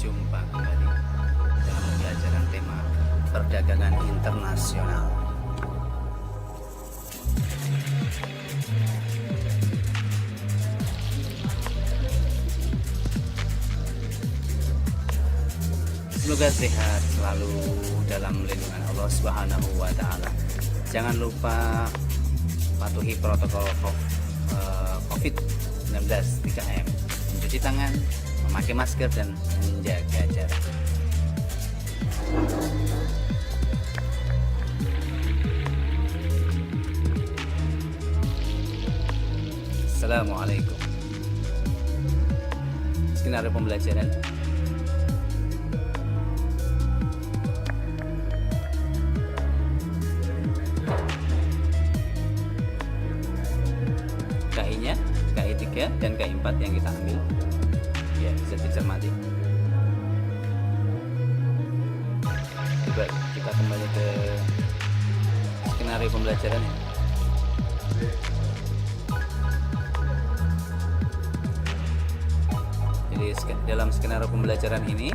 Jumpa kembali dalam pembelajaran tema perdagangan internasional. Semoga sehat selalu dalam lindungan Allah Subhanahu wa Ta'ala. Jangan lupa patuhi protokol COVID-19 3M, mencuci tangan, memakai masker, dan menjaga jarak. Assalamualaikum. Skenario pembelajaran. KI-nya, KI 3 dan KI 4 yang kita ambil. Ya, bisa dicermati. Coba kita kembali ke skenario pembelajaran ya. Jadi dalam skenario pembelajaran ini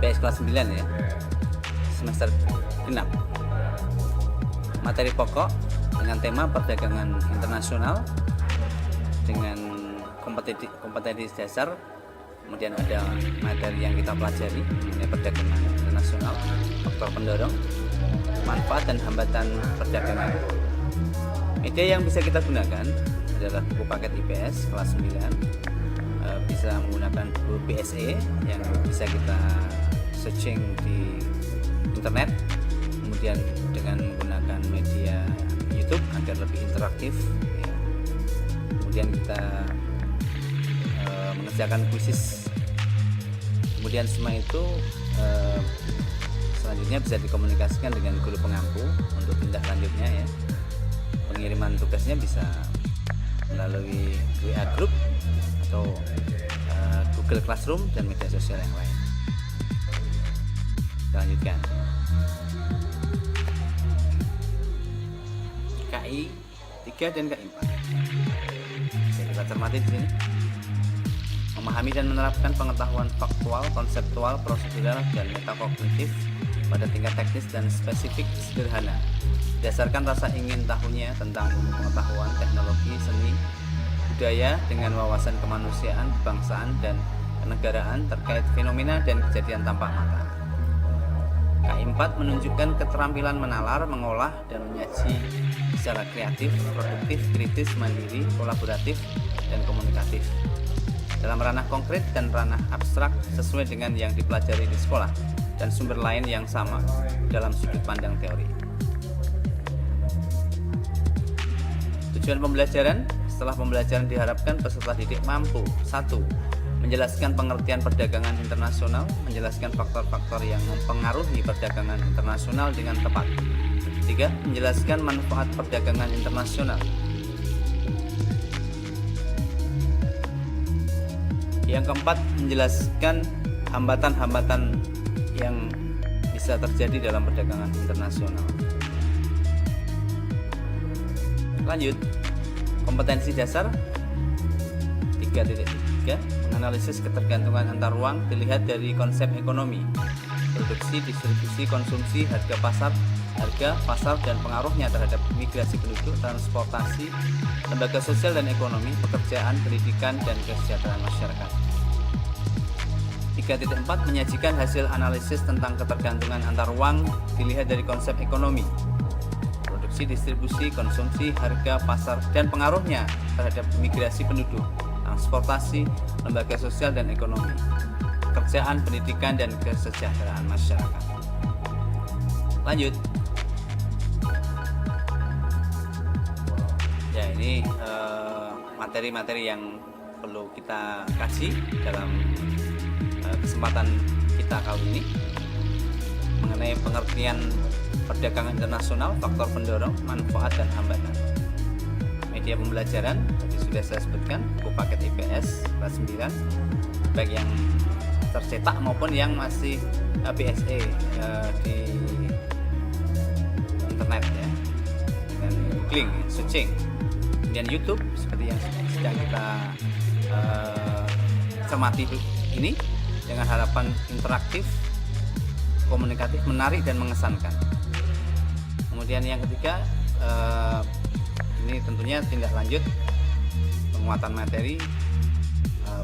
IPS kelas 9 ya, semester 6, materi pokok dengan tema perdagangan internasional dengan kompetensi dasar. Kemudian ada materi yang kita pelajari mengenai perdagangan internasional, faktor pendorong, manfaat dan hambatan perdagangan. Media yang bisa kita gunakan adalah buku paket IPS kelas 9, bisa menggunakan buku BSE yang bisa kita searching di internet, kemudian dengan menggunakan media YouTube agar lebih interaktif ya. Kemudian kita mengerjakan kuisis, kemudian semua itu selanjutnya bisa dikomunikasikan dengan guru pengampu untuk tindak lanjutnya ya. Pengiriman tugasnya bisa melalui WA group atau Google Classroom dan media sosial yang lain. Kita lanjutkan. KI 3 dan KI 4. Bisa kita cermati di sini. Memahami dan menerapkan pengetahuan faktual, konseptual, prosedural, dan metakognitif pada tingkat teknis dan spesifik sederhana. Berdasarkan rasa ingin tahunya tentang ilmu pengetahuan, teknologi, seni, budaya dengan wawasan kemanusiaan, kebangsaan, dan kenegaraan terkait fenomena dan kejadian tampak mata. KI 4 menunjukkan keterampilan menalar, mengolah, dan menyaji secara kreatif, produktif, kritis, mandiri, kolaboratif, dan komunikatif dalam ranah konkret dan ranah abstrak sesuai dengan yang dipelajari di sekolah dan sumber lain yang sama dalam sudut pandang teori. Tujuan pembelajaran. Setelah pembelajaran diharapkan peserta didik mampu 1. Menjelaskan pengertian perdagangan internasional, menjelaskan faktor-faktor yang mempengaruhi perdagangan internasional dengan tepat. 3. Menjelaskan manfaat perdagangan internasional. Yang keempat, menjelaskan hambatan-hambatan yang bisa terjadi dalam perdagangan internasional. Lanjut, kompetensi dasar 3.3, menganalisis ketergantungan antar ruang dilihat dari konsep ekonomi, produksi, distribusi, konsumsi, harga pasar dan pengaruhnya terhadap migrasi penduduk, transportasi, lembaga sosial dan ekonomi, pekerjaan, pendidikan, dan kesejahteraan masyarakat. 3.4, menyajikan hasil analisis tentang ketergantungan antar ruang dilihat dari konsep ekonomi, produksi, distribusi, konsumsi, harga pasar, dan pengaruhnya terhadap migrasi penduduk, transportasi, lembaga sosial dan ekonomi, pekerjaan, pendidikan, dan kesejahteraan masyarakat. Lanjut. Ya, ini materi-materi yang perlu kita kaji dalam kesempatan kita kali ini mengenai pengertian perdagangan internasional, faktor pendorong, manfaat, dan hambatan. Media pembelajaran tadi sudah saya sebutkan, buku paket IPS kelas 9, baik yang tercetak maupun yang masih BSE di internet ya, dengan googling, searching. Kemudian YouTube seperti yang sedang kita cermati ini, dengan harapan interaktif, komunikatif, menarik dan mengesankan. Kemudian yang ketiga, ini tentunya tindak lanjut penguatan materi,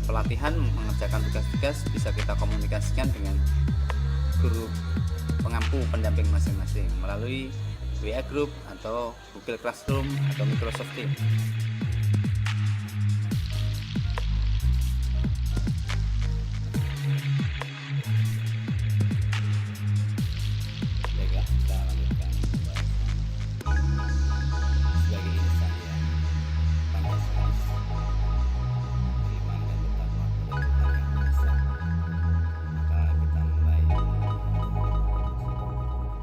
pelatihan mengerjakan tugas-tugas bisa kita komunikasikan dengan guru pengampu pendamping masing-masing melalui WA Group atau Google Classroom atau Microsoft Teams. Baiklah, kita lanjutkan sebagai insan yang pandai sekali beriman dan bertakwa kepada Tuhan yang Maha Esa. Maka kita mulai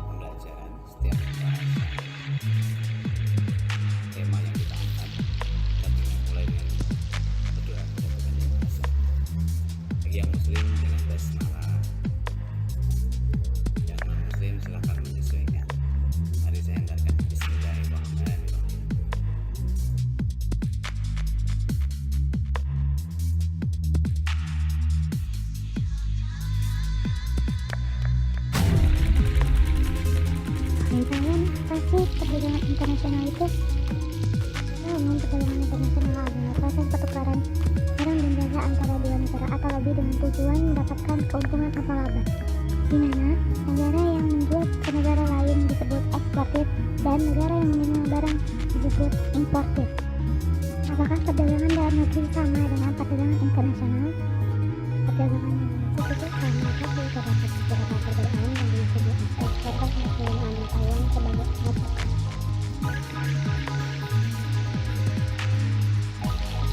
pembelajaran setiap pembahasan tema yang kita angkat. Kita mulai dengan berdoa kepada Tuhan yang Maha Esa. Bagi yang muslim dengan basmalah, yang non muslim silakan menyesuaikan. Mari saya hendarkan. Bismillahirrahmanirrahim. Kalian apa sih perdagangan internasional itu? Umum perdagangan internasional adalah proses pertukaran barang dan jasa antara dua negara atau lebih dengan tujuan mendapatkan keuntungan atau laba, di mana negara yang menjual ke negara lain disebut eksportir dan negara yang menerima barang disebut importir. Apakah perdagangan dalam negeri sama dengan perdagangan internasional? Perdagangan itu sama tapi terdapat beberapa perbedaan yang disebut ekspor dan penggunaan Taiwan sebagai ekspor.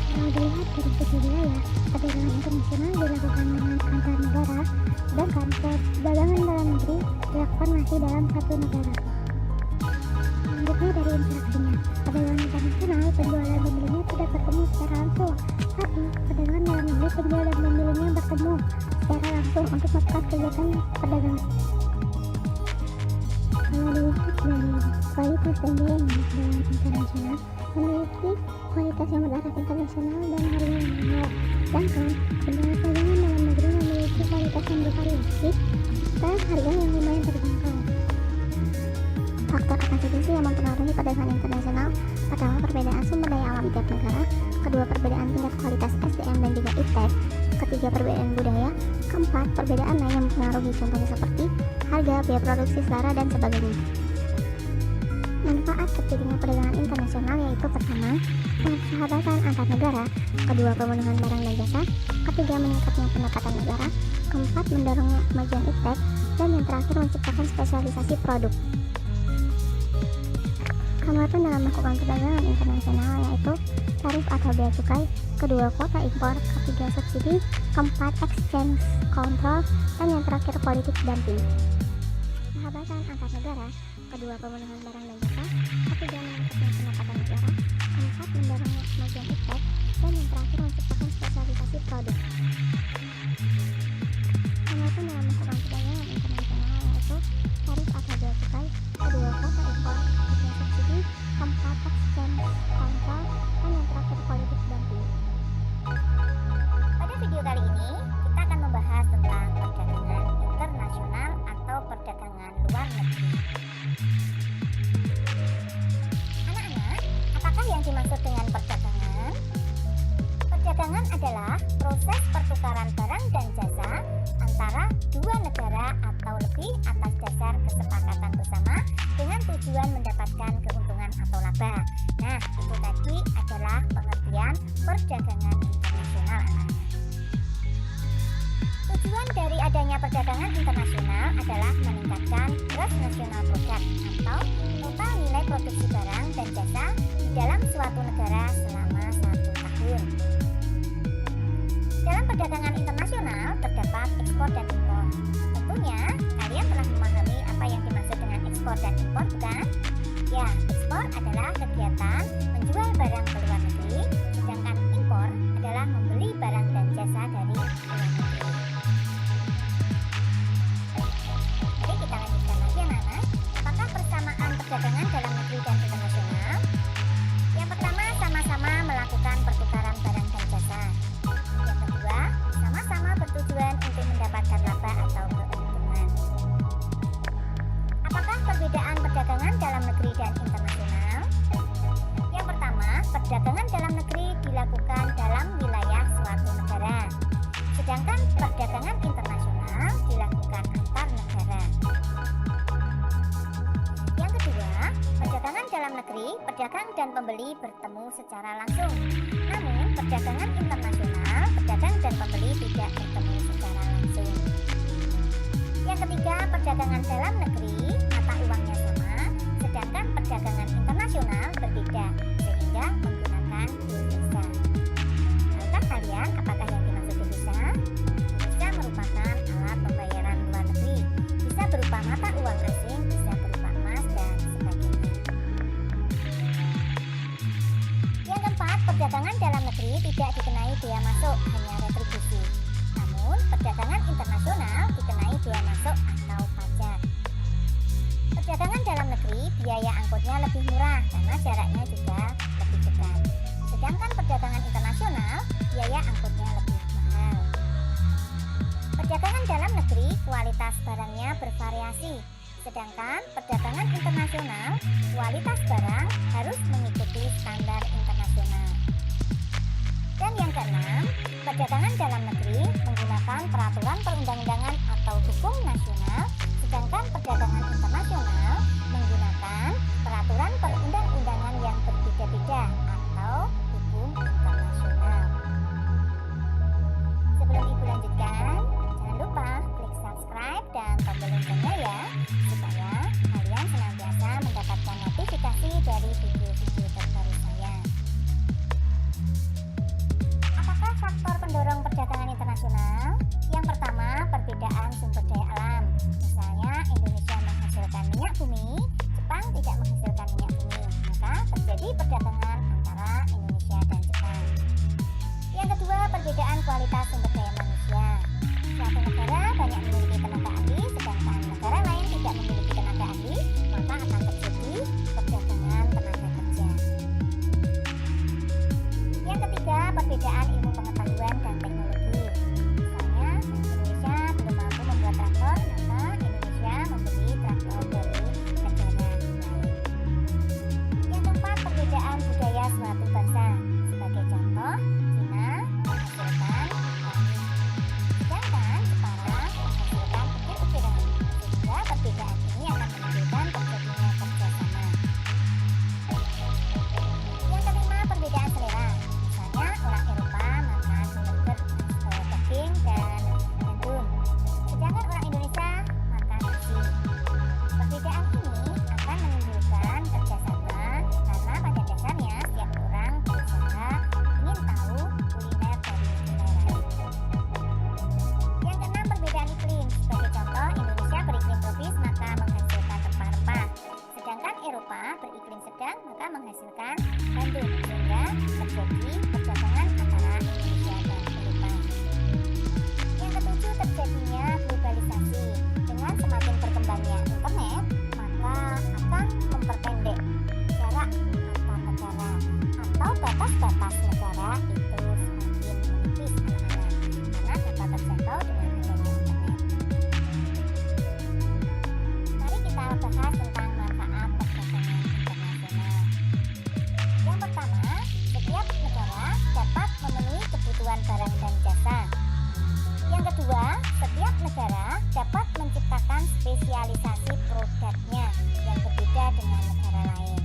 Kalau dilihat dari segi wilayah, perdagangan internasional dilakukan dengan antar negara, sedangkan perdagangan dalam negeri dilakukan masih dalam satu negara. Selanjutnya dari interaksinya, perdagangan internasional penjual dan pembelinya tidak bertemu secara langsung, tapi perdagangan dalam negeri penjual dan pembelinya bertemu secara langsung untuk melakukan kegiatan perdagangan. Kalau dilihat dari kualitas dan biaya perdagangan internasional memiliki kualitas yang bertaraf internasional dan harga yang mahal, sedangkan perdagangan dalam negeri memiliki kualitas yang bervariasi dan harga yang lumayan terjangkau. Faktor apa saja sih yang mempengaruhi perdagangan internasional? Pertama, perbedaan sumber daya alam tiap negara. Kedua, perbedaan tingkat kualitas SDM dan juga iptek. Ketiga, perbedaan budaya. Keempat, perbedaan lain yang mempengaruhi, contohnya seperti harga, biaya produksi, selera, dan sebagainya. Manfaat terjadinya perdagangan internasional yaitu pertama, persahabatan antar negara. Kedua, pemenuhan barang dan jasa. Ketiga, meningkatnya pendekatan negara. Keempat, mendorongnya kemajuan iptek. Dan yang terakhir, menciptakan spesialisasi produk. Hambatan dalam melakukan perdagangan internasional yaitu tarif atau bea cukai, kedua kuota impor, ketiga subsidi, keempat exchange control, dan yang terakhir politik dumping. Persahabatan antar negara, kedua pemenuhan barang dan jasa, ketiga meningkatnya pendapatan negara, keempat mendorongnya kemajuan iptek, dan yang terakhir menciptakan spesialisasi produk. Hambatan dalam melakukan perdagangan internasional yaitu tarif atau bea cukai, kedua kuota impor, ketiga subsidi, keempat exchange control, dan yang terakhir politik dumping. Pada video kali ini kita akan membahas tentang perdagangan internasional atau perdagangan luar negeri. Anak-anak, apakah yang dimaksud dengan perdagangan? Perdagangan adalah proses pertukaran barang dan jasa antara dua negara atau lebih atas dasar kesepakatan bersama dengan tujuan mendapatkan keuntungan atau laba. Nah, itu tadi adalah pengertian perdagangan internasional, anak-anak. Tujuan dari adanya perdagangan internasional adalah meningkatkan gross national product atau total nilai produksi barang dan jasa di dalam suatu negara selama 1 tahun. Dalam perdagangan internasional terdapat ekspor dan impor. Tentunya kalian telah memahami apa yang dimaksud dengan ekspor dan impor, bukan? Ya, ekspor adalah kegiatan menjual barang ke luar negeri, sedangkan impor adalah membeli barang dan jasa dari luar negeri. Jadi kita lanjutkan lagi, anak-anak. Apakah persamaan perdagangan dalam negeri dan internasional? Yang pertama, sama-sama dan pembeli bertemu secara langsung. Namun, perdagangan internasional, pedagang dan pembeli tidak bertemu secara langsung. Yang ketiga, perdagangan dalam negeri, mata uangnya sama, sedangkan perdagangan internasional berbeda, sehingga menggunakan devisa. Tahukah kalian apakah yang dimaksud devisa? Devisa merupakan alat pembayaran luar negeri, bisa berupa mata uang asing, bisa berupa emas, dan sebagainya. Yang keempat, perdagangan dalam negeri tidak dikenai bea masuk, hanya retribusi. Namun, perdagangan internasional dikenai bea masuk atau pajak. Perdagangan dalam negeri, biaya angkutnya lebih murah karena jaraknya juga lebih dekat. Sedangkan perdagangan internasional, biaya angkutnya lebih mahal. Perdagangan dalam negeri, kualitas barangnya bervariasi. Sedangkan perdagangan internasional, kualitas barang harus mengikuti standar internasional. Dan yang keenam, perdagangan dalam negeri menggunakan peraturan perundang-undangan atau hukum nasional, sedangkan perdagangan internasional menggunakan peraturan perundang-undangan yang berbeda-beda atau hukum internasional. Sebelum Ibu lanjutkan, jangan lupa klik subscribe dan tombol loncengnya ya, supaya kalian senantiasa mendapatkan notifikasi dari video-video terbaru saya. Apakah faktor pendorong perdagangan internasional? Yang pertama, perbedaan sumber daya alam. Misalnya, Indonesia menghasilkan minyak bumi, Jepang tidak menghasilkan minyak bumi, maka terjadi perdagangan antara Indonesia dan Jepang. Yang kedua, perbedaan kualitas sumber daya manusia. Suatu negara banyak memiliki tenaga ahli, sedangkan negara lain tidak memiliki tenaga ahli, maka akan terjadi perdagangan tenaga kerja. Yang ketiga, perbedaan ilmu pengetahuan dan teknologi. Misalnya, Indonesia belum mampu membuat traktor, maka Indonesia membeli traktor dari negara lain. Yang keempat, perbedaan budaya suatu bangsa. Sebagai contoh, Cina menghasilkan petani, sedangkan Jepang menghasilkan ukir-ukiran, sehingga perbedaan ini akan menimbulkan terjadinya kerjasama. Yang kelima, perbedaan selera. Misalnya, orang Eropa makan hamburger, daging, dan gandum, sedangkan orang Indonesia makan nasi. Perbedaan ini akan menimbulkan kerjasama karena pada dasarnya setiap orang berusaha ingin tahu kuliner dari negara lain. Yang keenam, perbedaan iklim. Sebagai contoh, Indonesia beriklim tropis maka menghasilkan rempah-rempah, sedangkan Eropa beriklim sedang maka menghasilkan gandum, sehingga terjadi perdagangan antara Indonesia dan Eropa. Yang ketujuh, terjadinya globalisasi. Dengan semakin berkembangnya internet, maka akan memperpendek jarak antar negara atau batas-batas negara itu semakin menipis anak-anak, karena dapat terjangkau dengan adanya internet. Mari kita bahas tentang manfaat perdagangan internasional. Yang pertama, setiap negara dapat memenuhi kebutuhan barang dan jasa. Yang kedua, setiap negara dapat menciptakan spesialisasi produknya yang berbeda dengan negara lain.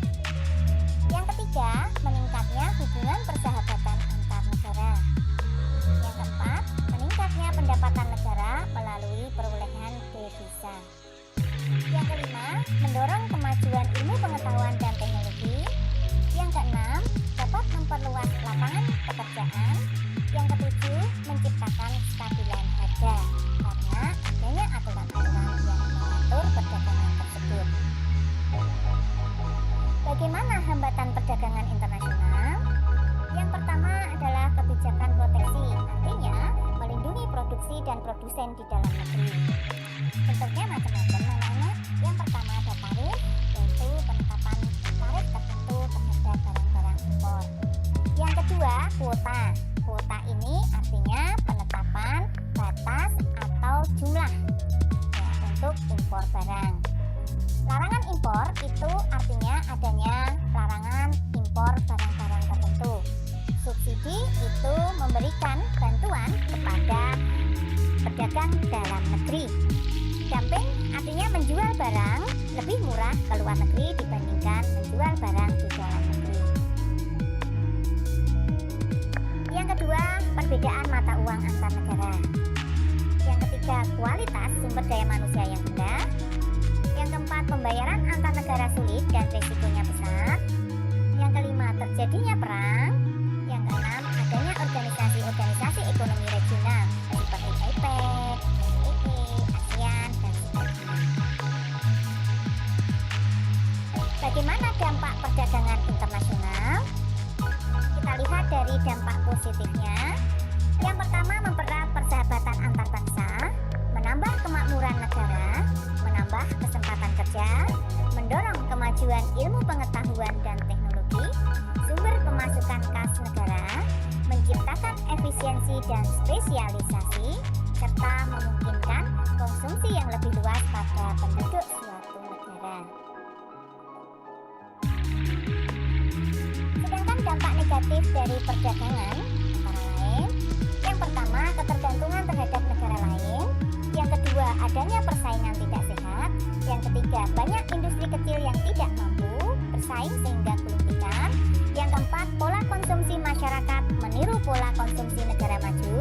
Yang ketiga, meningkatnya hubungan persahabatan antar negara. Yang keempat, meningkatnya pendapatan negara melalui perolehan devisa. Yang kelima, mendorong kemajuan ilmu pengetahuan dan teknologi. Yang keenam, dapat memperluas lapangan pekerjaan. Yang ketujuh, menciptakan kestabilan harga karena adanya aturan-aturan yang mengatur perdagangan tersebut. Bagaimana hambatan perdagangan internasional? Yang pertama adalah kebijakan proteksi, artinya melindungi produksi dan produsen di dalam negeri. Bentuknya macam-macam anak-anak. Yang pertama ada tarif, yaitu penetapan tarif tertentu terhadap barang-barang impor. Yang kedua, kuota. Kuota ini artinya penetapan batas atau jumlah ya, untuk impor barang. Larangan impor itu artinya adanya larangan impor barang-barang tertentu. Subsidi itu memberikan bantuan kepada pedagang dalam negeri. Dumping artinya menjual barang lebih murah ke luar negeri dibandingkan menjual barang di dalam negeri. perbedaan mata uang antar negara. Yang ketiga, kualitas sumber daya manusia yang rendah. Yang keempat, pembayaran antar negara sulit dan risikonya besar. Yang kelima, terjadinya perang. Yang keenam, adanya organisasi-organisasi ekonomi regional seperti APEC, PPE, ASEAN, dan sebagainya. Bagaimana dampak perdagangan internasional? Kita lihat dari dampak positifnya. Yang pertama, mempererat persahabatan antar bangsa, menambah kemakmuran negara, menambah kesempatan kerja, mendorong kemajuan ilmu pengetahuan dan teknologi, sumber pemasukan kas negara, menciptakan efisiensi dan spesialisasi, serta memungkinkan konsumsi yang lebih luas pada penduduk suatu negara. Sedangkan dampak negatif dari perdagangan antara lain, yang pertama, ketergantungan terhadap negara lain. Yang kedua, adanya persaingan tidak sehat. Yang ketiga, banyak industri kecil yang tidak mampu bersaing sehingga gulung tikar. Yang keempat, pola konsumsi masyarakat meniru pola konsumsi negara maju.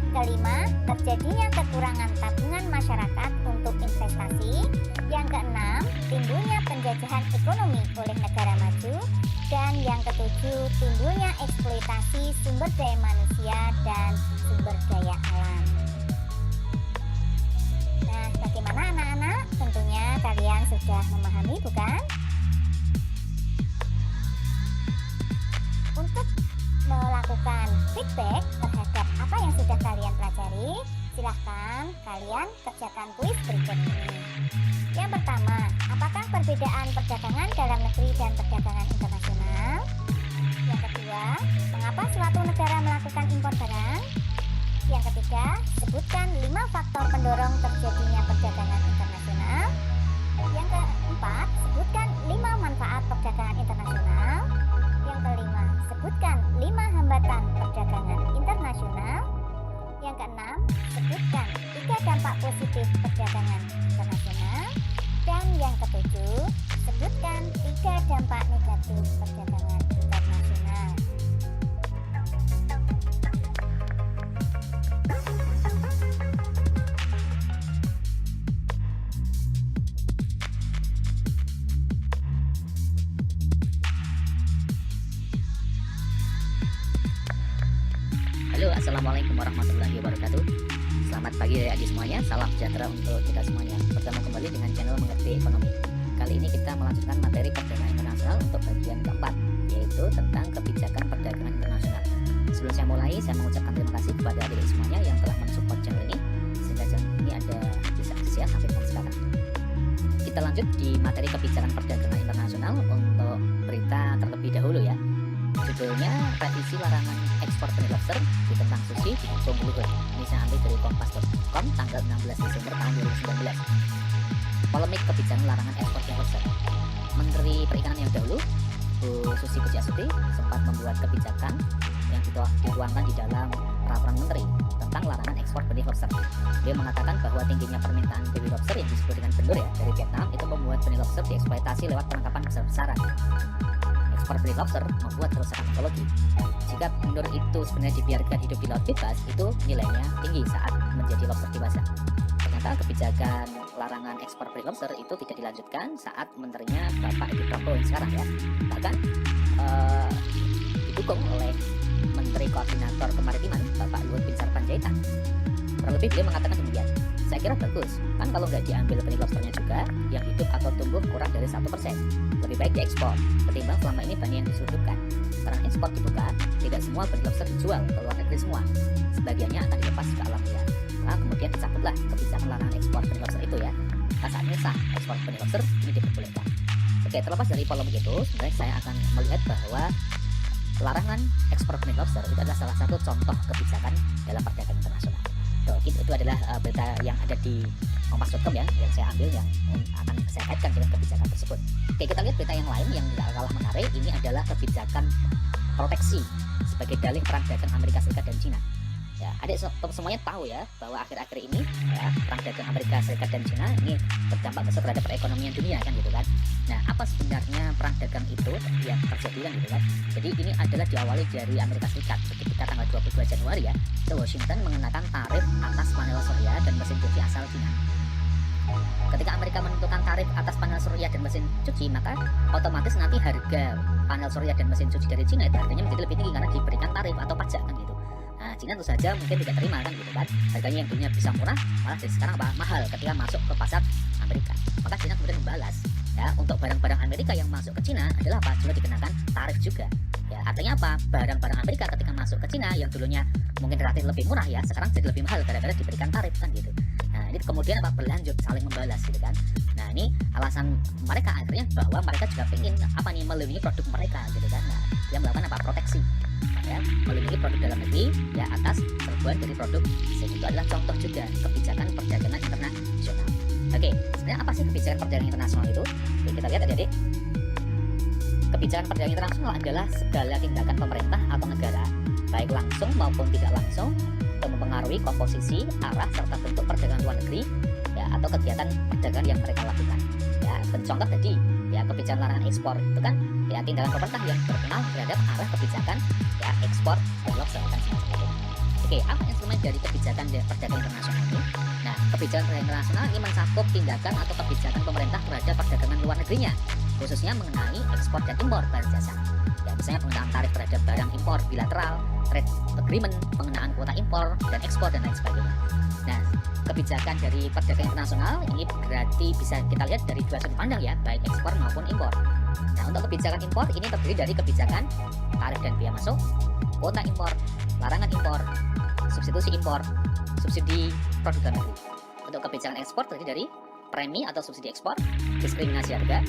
Kelima, terjadinya kekurangan tabungan masyarakat untuk investasi. Yang keenam, timbulnya penjajahan ekonomi oleh negara maju. Dan yang ketujuh, timbulnya eksploitasi sumber daya manusia dan sumber daya alam. Nah, bagaimana anak-anak? Tentunya kalian sudah memahami, bukan? Untuk melakukan feedback terhadap apa yang sudah kalian pelajari, silahkan kalian kerjakan kuis berikut ini. Yang pertama, apakah perbedaan perdagangan dalam negeri dan perdagangan internasional? Yang kedua, mengapa suatu negara melakukan impor barang? Yang ketiga, sebutkan 5 faktor pendorong terjadinya perdagangan internasional. Yang keempat, sebutkan 5 manfaat perdagangan internasional. Yang kelima, sebutkan 5 hambatan perdagangan internasional. Yang keenam, sebutkan 3 dampak positif perdagangan internasional. Dan yang ketujuh, sebutkan 3 dampak negatif perdagangan internasional. Halo, assalamualaikum warahmatullahi wabarakatuh. Selamat pagi adik semuanya, salam sejahtera untuk kita semuanya. Bertemu kembali dengan channel Mengerti Ekonomi. Kali ini kita melanjutkan materi perdagangan internasional untuk bagian keempat, yaitu tentang kebijakan perdagangan internasional. Sebelum saya mulai, saya mengucapkan terima kasih kepada adik semuanya yang telah mensupport channel ini, sehingga channel ini ada bisa sampai sekarang. Kita lanjut di materi kebijakan perdagangan internasional untuk berita terlebih dahulu ya. Judulnya revisi larangan ekspor benih lobster ditentang sushi di Ujung Luhur. Ini saya ambil dari kompas.com tanggal 16 Desember tahun 2019. Polemik kebijakan larangan ekspor benih lobster. Menteri Perikanan yang dahulu, Bu Susi Pujiastuti, sempat membuat kebijakan yang dituangkan di dalam peraturan menteri tentang larangan ekspor benih lobster. Dia mengatakan bahwa tingginya permintaan benih lobster yang disebut dengan benur ya dari Vietnam itu membuat benih lobster dieksploitasi lewat penangkapan besar-besaran. Ekspor benih lobster membuat kerusakan ekologi. Jika benur itu sebenarnya dibiarkan hidup di laut bebas, itu nilainya tinggi saat menjadi lobster dewasa. Ternyata kebijakan larangan ekspor benih lobster itu tidak dilanjutkan saat menterinya Bapak Edi Prabowo yang sekarang ya. Bahkan didukung oleh Menteri Koordinator Kemaritiman Bapak Luhut Binsar Panjaitan. Terlebih beliau mengatakan demikian, saya kira bagus, kan kalau nggak diambil benih lobsternya juga, yang hidup atau tumbuh kurang dari 1%. Lebih baik diekspor, ketimbang selama ini banyak yang diselundupkan. Sekarang ekspor dibuka, tidak semua benih lobster dijual ke luar negeri semua. Sebagiannya akan dilepas ke alam liar. Nah, kemudian dicabutlah kebijakan larangan ekspor benih lobster itu ya. Saatnya sah ekspor benih lobster ini diperbolehkan. Oke, terlepas dari polemik itu, sebenarnya saya akan melihat bahwa larangan ekspor benih lobster itu adalah salah satu contoh kebijakan dalam perdagangan internasional. Itu adalah berita yang ada di kompas.com ya, yang saya ambil yang akan saya kaitkan dengan kebijakan tersebut. Oke, kita lihat berita yang lain yang tidak kalah menarik. Ini adalah kebijakan proteksi sebagai dalih perang dagang Amerika Serikat dan Cina. Ya, adik semuanya tahu ya bahwa akhir-akhir ini ya perang dagang Amerika Serikat dan Cina ini berdampak besar terhadap perekonomian dunia kan gitu kan. Nah, apa sebenarnya perang dagang itu yang terjadi kan gitu kan. Jadi ini adalah diawali dari Amerika Serikat ketika tanggal 22 Januari ya, itu Washington mengenakan tarif atas panel surya dan mesin cuci asal Cina. Ketika Amerika menentukan tarif atas panel surya dan mesin cuci, maka otomatis nanti harga panel surya dan mesin cuci dari Cina itu harganya menjadi lebih tinggi karena diberikan tarif atau pajak kan gitu. Nah, Cina tentu saja mungkin tidak terima kan gitu kan. Harganya yang dulunya bisa murah malah dari sekarang mahal ketika masuk ke pasar Amerika. Maka Cina kemudian membalas ya, untuk barang-barang Amerika yang masuk ke Cina adalah apa? Juga dikenakan tarif juga. Ya, artinya apa? Barang-barang Amerika ketika masuk ke Cina yang dulunya mungkin relatif lebih murah ya, sekarang jadi lebih mahal gara-gara diberikan tarif kan gitu. Nah, ini kemudian apa? Berlanjut saling membalas gitu kan. Nah, ini alasan mereka akhirnya bahwa mereka juga ingin apa nih, melindungi produk mereka gitu kan. Nah, dia melakukan apa? Proteksi. Ya, melindungi produk dalam negeri ya atas serbuan dari produk asing. Itu adalah contoh juga kebijakan perdagangan internasional. Oke, sebenarnya apa sih kebijakan perdagangan internasional itu? Oke, kita lihat adik-adik. Kebijakan perdagangan internasional adalah segala tindakan pemerintah atau negara, baik langsung maupun tidak langsung, untuk mempengaruhi komposisi, arah, serta bentuk perdagangan luar negeri ya, atau kegiatan perdagangan yang mereka lakukan. Ya, contoh tadi ya, kebijakan larangan ekspor itu kan ya tindakan pemerintah yang berkenaan terhadap arah kebijakan ya ekspor blok selatan semacam itu. Oke, apa instrumen dari kebijakan perdagangan internasional ini? Nah, kebijakan perdagangan internasional ini mencakup tindakan atau kebijakan pemerintah terhadap perdagangan luar negerinya, khususnya mengenai ekspor dan impor barang jasa. Ya, misalnya pengenaan tarif terhadap barang impor bilateral, trade agreement, pengenaan kuota impor dan ekspor dan lain sebagainya. Nah, kebijakan dari perdagangan internasional ini berarti bisa kita lihat dari dua sudut pandang ya, baik ekspor maupun impor. Nah, untuk kebijakan impor ini terdiri dari kebijakan tarif dan biaya masuk, kuota impor, larangan impor, substitusi impor, subsidi produk dalam negeri. Untuk kebijakan ekspor terdiri dari premi atau subsidi ekspor, diskriminasi harga,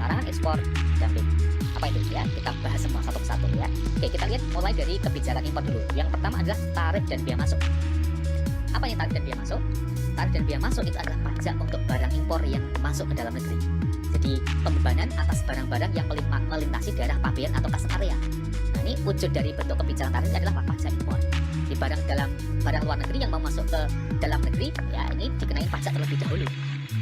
larangan ekspor, dumping. Apa itu ya? Kita bahas semua satu persatu ya. Oke, kita lihat mulai dari kebijakan impor dulu. Yang pertama adalah tarif dan biaya masuk. Apa yang tarif dan biaya masuk? Tarif dan biaya masuk itu adalah pajak untuk barang impor yang masuk ke dalam negeri. Jadi pembebanan atas barang-barang yang melintasi daerah pabean atau custom area. Nah, ini wujud dari bentuk kebijakan tarif adalah pajak impor. Di barang luar negeri yang mau masuk ke dalam negeri, ya ini dikenai pajak terlebih dahulu.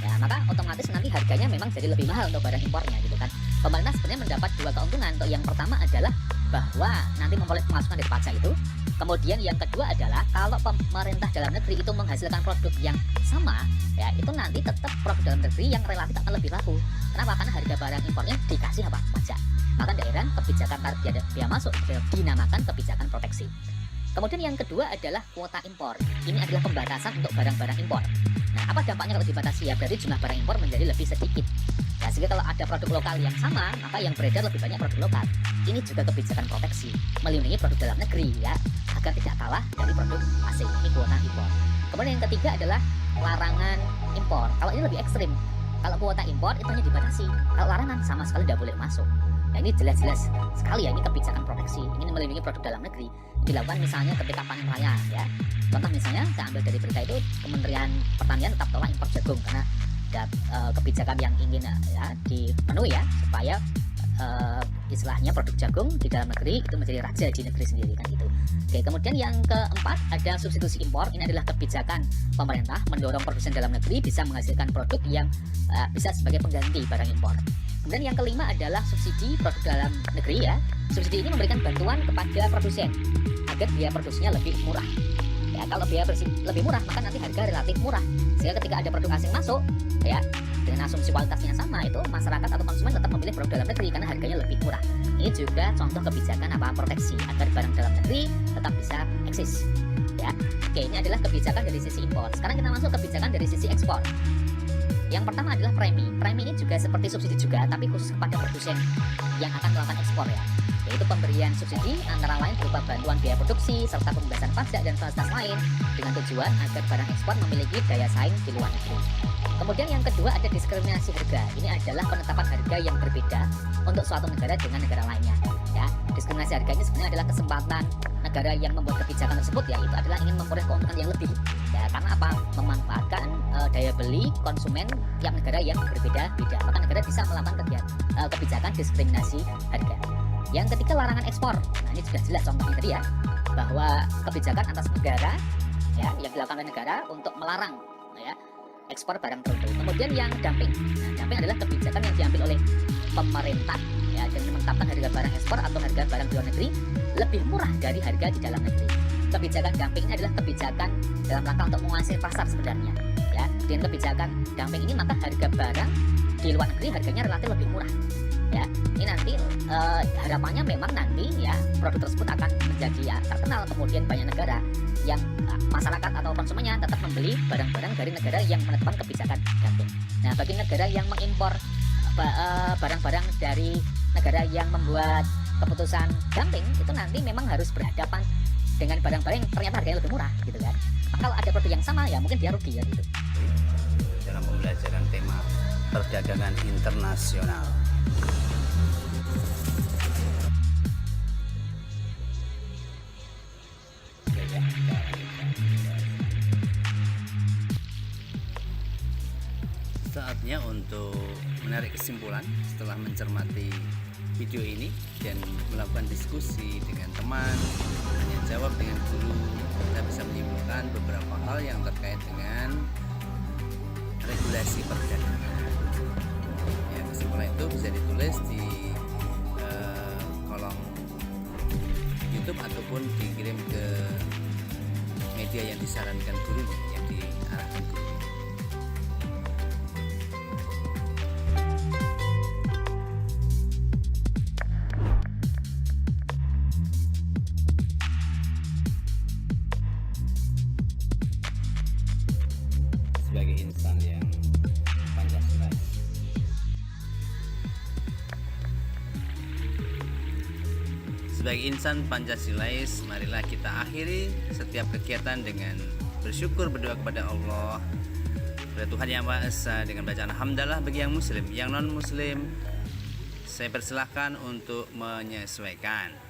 Ya, maka otomatis nanti harganya memang jadi lebih mahal untuk barang impornya gitu kan. Pemerintah sebenarnya mendapat dua keuntungan. Untuk yang pertama adalah bahwa nanti memperoleh pemasukan dari pajak itu. Kemudian yang kedua adalah kalau pemerintah dalam negeri itu menghasilkan produk yang sama, ya itu nanti tetap produk dalam negeri yang relatif akan lebih laku. Kenapa? Karena harga barang impornya dikasih apa? Pajak. Maka daerah kebijakan tarif biaya masuk dinamakan kebijakan proteksi. Kemudian yang kedua adalah kuota impor. Ini adalah pembatasan untuk barang-barang impor. Nah, apa dampaknya kalau dibatasi? Ya berarti jumlah barang impor menjadi lebih sedikit. Nah, sehingga kalau ada produk lokal yang sama, maka yang beredar lebih banyak produk lokal. Ini juga kebijakan proteksi, melindungi produk dalam negeri ya, agar tidak kalah dari produk asing. Ini kuota impor. Kemudian yang ketiga adalah larangan impor. Kalau ini lebih ekstrim. Kalau kuota impor itu hanya dibatasi. Kalau larangan sama sekali tidak boleh masuk. Nah, ini jelas-jelas sekali ya, ini kebijakan proteksi, ingin melindungi produk dalam negeri. Dilakukan misalnya ketika panen raya ya. Contoh misalnya saya ambil dari berita itu, Kementerian Pertanian tetap tolak impor jagung karena ada kebijakan yang ingin ya dipenuhi ya, supaya istilahnya produk jagung di dalam negeri itu menjadi raja di negeri sendiri kan gitu. Oke, kemudian yang keempat ada substitusi impor. Ini adalah kebijakan pemerintah mendorong produsen dalam negeri bisa menghasilkan produk yang bisa sebagai pengganti barang impor. Kemudian yang kelima adalah subsidi produk dalam negeri ya. Subsidi ini memberikan bantuan kepada produsen agar biaya produksinya lebih murah. Ya, kalau biaya produksi lebih murah, maka nanti harga relatif murah. Sehingga ketika ada produk asing masuk, ya dengan asumsi kualitasnya sama, itu masyarakat atau konsumen tetap memilih produk dalam negeri karena harganya lebih murah. Ini juga contoh kebijakan proteksi agar barang dalam negeri tetap bisa eksis. Ya, oke, ini adalah kebijakan dari sisi impor. Sekarang kita masuk kebijakan dari sisi ekspor. Yang pertama adalah premi. Premi ini juga seperti subsidi juga, tapi khusus kepada produsen yang akan melakukan ekspor ya. Yaitu pemberian subsidi antara lain berupa bantuan biaya produksi serta pembebasan pajak dan fasilitas lain dengan tujuan agar barang ekspor memiliki daya saing di luar negeri. Kemudian yang kedua ada diskriminasi harga. Ini adalah penetapan harga yang berbeda untuk suatu negara dengan negara lainnya. Ya, diskriminasi harga ini sebenarnya adalah kesempatan negara yang membuat kebijakan tersebut ya, itu adalah ingin memperoleh keuntungan yang lebih. Ya, karena apa? Memanfaatkan daya beli konsumen tiap negara yang berbeda-beda. Maka negara bisa melakukan kebijakan diskriminasi harga. Yang ketiga larangan ekspor. Nah, ini sudah jelas contohnya tadi ya. bahwa kebijakan atas negara ya yang dilakukan oleh negara untuk melarang ya ekspor barang tertentu. Kemudian yang dumping. Nah, dumping adalah kebijakan yang diambil oleh pemerintah ya dengan menetapkan harga barang ekspor atau harga barang di luar negeri lebih murah dari harga di dalam negeri. Kebijakan dumping ini adalah kebijakan dalam rangka untuk menguasai pasar sebenarnya. Ya, dengan kebijakan dumping ini maka harga barang di luar negeri harganya relatif lebih murah. Ya, ini nanti harapannya memang nanti ya produk tersebut akan menjadi ya, terkenal, kemudian banyak negara yang masyarakat atau konsumennya tetap membeli barang-barang dari negara yang menetapkan kebijakan dumping. Nah, bagi negara yang mengimpor barang-barang dari negara yang membuat keputusan dumping itu nanti memang harus berhadapan dengan barang-barang yang ternyata harganya lebih murah gitu kan. Maka kalau ada produk yang sama ya mungkin dia rugi ya gitu. Dalam pembelajaran tema perdagangan internasional. Saatnya untuk menarik kesimpulan setelah mencermati video ini dan melakukan diskusi dengan teman, tanya jawab dengan guru. Kita bisa menyimpulkan beberapa hal yang terkait dengan regulasi perdagangan. Ya, kesimpulan itu bisa ditulis di kolom YouTube ataupun dikirim ke media yang disarankan guru, yang diarahkan guru. Sebagai insan yang Pancasilais, sebagai insan Pancasilais, marilah kita akhiri setiap kegiatan dengan bersyukur, berdoa kepada Allah, kepada Tuhan Yang Maha Esa, dengan bacaan hamdalah bagi yang muslim. Yang non muslim saya persilahkan untuk menyesuaikan.